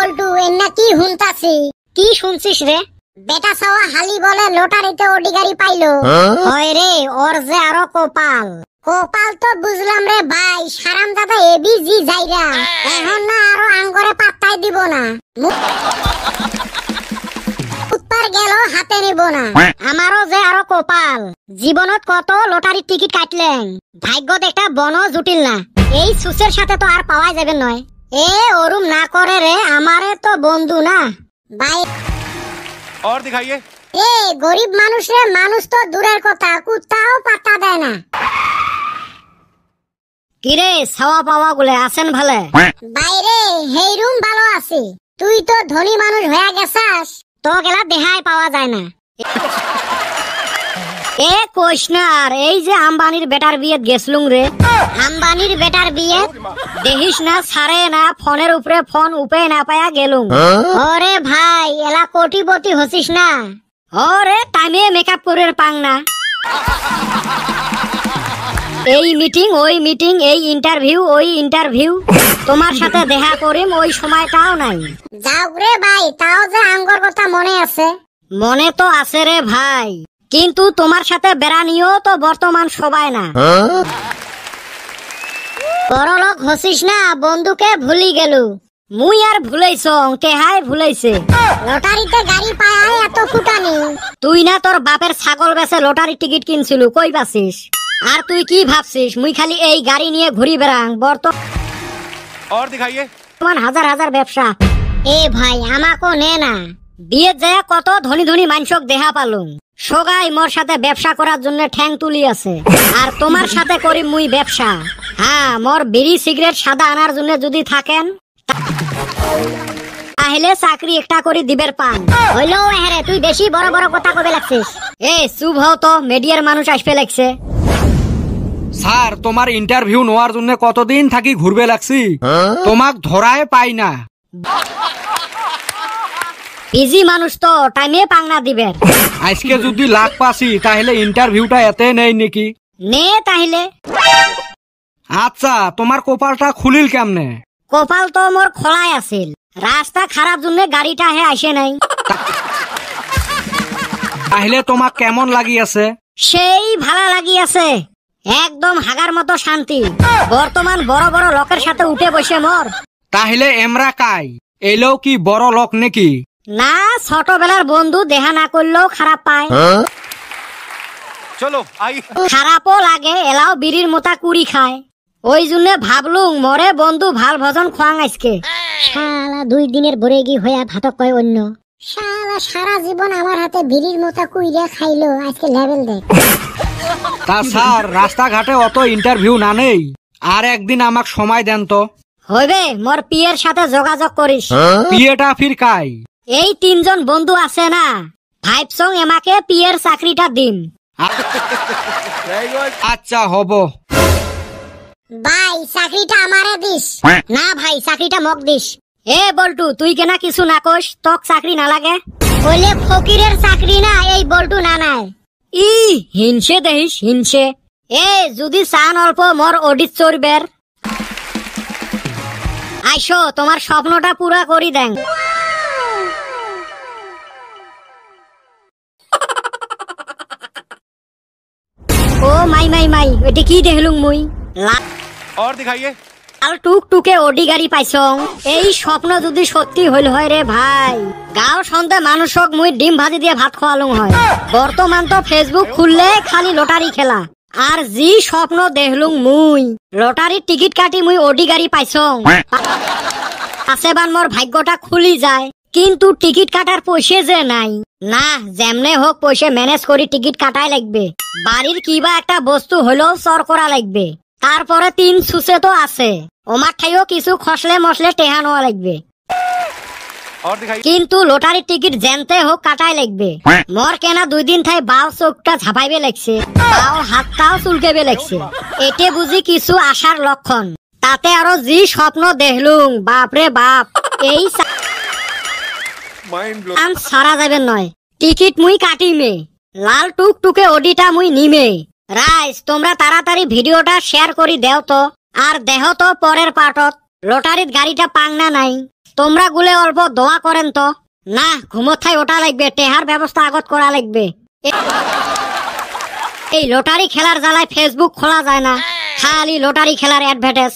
বল্টু এন্না কি হুনতাছি? কি শুনছিস রে? বেটা সাওয়া হালি বলে লটারিতে ওডি গাড়ি পাইলো। হয় রে, ওর যে আরো কপাল। কপাল তো বুঝলাম রে ভাই, সারাম দাদা এবি জি যাইরা এখন না আরো আঙ্গরে পাত্তাই দিব না, উত্তর গেল হাতে নিব না। আমারও যে আরো কপাল, জীবনত কত লটারি টিকিট কাটলেন, ভাগ্য দেখা বন জুটিল না। এই সুসের সাথে তো আর পাওয়া যাবে নয়। এ ওরুম না করে রে, আমারে তো বন্ধু না ভাই। और दिखाइए। এ গরিব মানুষ রে, মানুষ তো দূরের কথা, কুত্তাও পাত্তা দেয় না। কিরে ছাওয়া পাওয়া গুলে আছেন ভালে? বাইরে হেই রুম ভালো আছে, তুই তো ধনী মানুষ হয়ে গেছাস, তো গেলা দেহাই পাওয়া যায় না। এ কইস না আর, এই যে আম্বানির বেটার বিয়ে গেছলুম রে। আম্বানির বেটার বিয়ে দেখিস না ছাড়ে না, ফোনের উপরে ফোন উপে না পায়া গেলুম। ওরে ভাই এলা কোটিপতি হসিস না। ওরে টাইমে মেকআপ করে পাং না। এই মিটিং ওই মিটিং, এই ইন্টারভিউ ওই ইন্টারভিউ, তোমার সাথে দেখা করিম ওই সময়টাও নাই। যাও রে ভাই, তাও যে আঙ্গর কথা মনে আছে। মনে তো আছে রে ভাই, কিন্তু তোমার সাথে বেড়ানিও তো বর্তমান সবাই না। বড়লোক হসিস না, বন্ধুকে ভুলি গেলু। মুই আর ভুলাইছ, তেহাই ভুলাইছে। লটারিতে গাড়ি পায় এত ফুটানি। তুই না তোর বাপের ছাগল বেচে লটারি টিকিট কিনছিল, কই পাছিস? আর তুই কি ভাবছিস মুই খালি এই গাড়ি নিয়ে ঘুরি বেড়াং? और दिखाइए। বর্তমান হাজার হাজার ব্যবসা। এ ভাই আমাকো নে না। বিয়ে যায় কত ধনী ধনী মানুষক দেহা পালুম, সগাই মোর সাথে ব্যবসা করার জন্য ঠ্যাং তুলি আছে। আর তোমার সাথে করি মুই ব্যবসা। হ্যাঁ, মোর বিড়ি সিগারেট সাদা আনার জন্য যদি থাকেন তাহলে চাকরি একটা করে দিবের পান। হইলো হ্যাঁ, তুই বেশি বড় বড় কথা কবে লাগছিস। এ চুপ হও তো, মিডিয়ার মানুষ আসবে লাগছে। স্যার তোমার ইন্টারভিউ নেওয়ার জন্য কতদিন থাকি ঘুরবে লাগছি, তোমাক ধরায় পাই না। ইজি মানুষ তো টাইমে পাংনা দিবে। আজকে যদি লাখ পাসি তাহলে ইন্টারভিউটা এতে নেই নাকি? নে তাহলে। আচ্ছা তোমার কপালটা খুলিল কেমনে? কপাল তো মোর খোলাই আছিল, রাস্তা খারাপ জন্য গাড়িটা হে আসে নাই। তাহলে তোমাক কেমন লাগি আছে? সেই ভালো লাগি আছে, একদম হাগার মতো শান্তি। বর্তমান বড় বড় লোকের সাথে উঠে বসে মোর। তাহলে এমরা কাই এলেও কি বড় লোক নাকি? না, ছোটবেলার বন্ধু দেখা না করলেও খারাপ পায়। चलो आई। খারাপও লাগে, এলাও বিড়ির মোতা কুড়ি খায়। ওই জন্য ভাবলুম মরে বন্ধু ভাল ভজন খোয়াং আজকে। শালা 2 দিনের ভরে গি হইয়া ভাতক কয় অন্য। শালা সারা জীবন আমার হাতে বিড়ির মতো কুইরা খাইলো, আজকে লেভেল দেখ। তা স্যার রাস্তাঘাটে অত ইন্টারভিউ না নেই, আর একদিন আমাক সময় দেন তো। হইবে, মোর পিয়ের সাথে যোগাযোগ করিস। বিয়েটা ফির কাই? এই 3 জন বন্ধু আছে না, ভাইবসং এমাকে পিয়ের চাকরিটা দিম। আচ্ছা হব। ভাই চাকরিটা আমারে দিস। না ভাই, চাকরিটা মক দিস। এ বল্টু, তুই কেনা কিছু না কস, তক চাকরি না লাগে? বলে ফকিরের চাকরি না, এই বল্টু না নাই। ই হিংসে দেহিস, হিংসে। এ যদি চান অল্প মোর অডিট চড়বের, আইসো তোমার স্বপ্নটা পুরা করি দেন। ও মাই মাই মাই, ওইটা কি দেখলুম মুই? और दिखाइए। লাল টুক টুকে ওডি গাড়ি পাইছং। এই স্বপ্ন যদি সত্যি হইল হয় রে ভাই, গাঁও সন্ধে মানুষক মুই ডিম ভাজি দিয়ে ভাত খাওয়ালুম হয়। বর্তমান তো ফেসবুক খুললে খালি লটারি খেলা। আর জি স্বপ্ন দেখলুম মুই, লটারির টিকিট কাটি মুই ওডি গাড়ি পাইছং, পাশেবান মোর ভাগ্যটা খুলি যায়। কিন্তু টিকিট কাটার পয়সা যে নাই। না, যেমনে হোক পয়সা ম্যানেজ করি টিকিট কাটাই লাগবে। বাড়ির কিবা একটা বস্তু হলেও চর করা লাগবে। তারপরে 3 সুসে তো আছে, ওমার ঠাইও কিছু খসলে মশলে টেহা নেওয়া লাগবে। और दिखाइए। কিন্তু লটারির টিকিট যেনতে হোক কাটাই লাগবে। মোর কেনা 2 দিন থাই বাও চোখটা ঝাপাইবে লাগছে, বাও হাতটাও চুলকেবে লাগছে। এতে বুঝি কিছু আশার লক্ষণ। তাতে আরো জি স্বপ্ন দেখলুম, বাপরে বাপ। এই আম সারা যাবে নয়, টিকিট মুই কাটিমে, লাল টুক টুকে ওডিটা মুই নিমে। রাইস, তোমরা তাড়াতাড়ি ভিডিওটা শেয়ার করি দেও তো, আর দেহ তো পরের পার্টত লটারিত গাড়িটা পাংনা নাই। তোমরা গুলে অল্প দোয়া করেন তো। না ঘুমোথায় ওটা লাগবে, টেহার ব্যবস্থা আগত করা লাগবে। এই লটারি খেলার জ্বালায় ফেসবুক খোলা যায় না, খালি লটারি খেলার অ্যাডভার্টাইজ।